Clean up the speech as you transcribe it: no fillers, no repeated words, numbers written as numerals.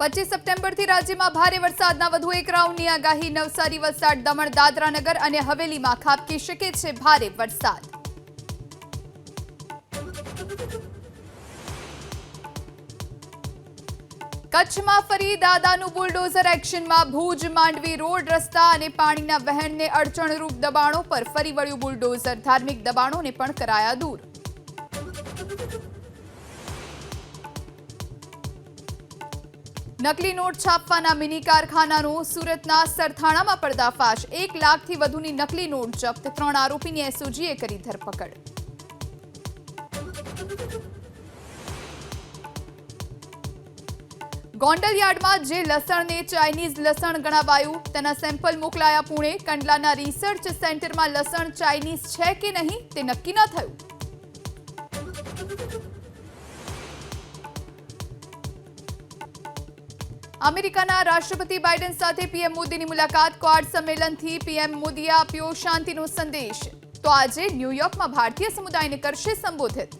पच्चीस सप्टेम्बर થી રાજ્યમાં ભારે વરસાદના વધુ એક રાઉન્ડની આગાહી। નવસારી, વલસાડ, દમણ, દાદરા નગર અને હવેલીમાં ખાબકી શકે છે ભારે વરસાદ। કચ્છમાં ફરી દાદાનું બુલડોઝર એક્શનમાં। ભુજ, માંડવી રોડ રસ્તા અને પાણીના વહેણને અડચણરૂપ દબાણો પર ફરી વળ્યું બુલડોઝર। ધાર્મિક દબાણોને પણ કરાયા દૂર। નકલી નોટ છાપવાના મિની કારખાનાનો સુરતના સરથાણામાં પર્દાફાશ। 1 લાખથી વધુની નકલી નોટ જપ્ત। 3 આરોપીની એસઓજીએ કરી ધરપકડ। ગોંડલ યાર્ડમાં જે લસણને ચાઇનીઝ લસણ ગણાવાયું તેના સેમ્પલ મોકલાયા પુણે। કંડલાના રિસર્ચ સેન્ટરમાં લસણ ચાઇનીઝ છે કે નહીં તે નક્કી ન થયું। અમેરિકાના રાષ્ટ્રપતિ બાઇડન સાથે પીએમ મોદીની મુલાકાત। ક્વાડ સંમેલનથી પીએમ મોદીએ આપ્યો શાંતિનો સંદેશ। તો આજે ન્યૂયોર્કમાં ભારતીય સમુદાયને કરશે સંબોધિત।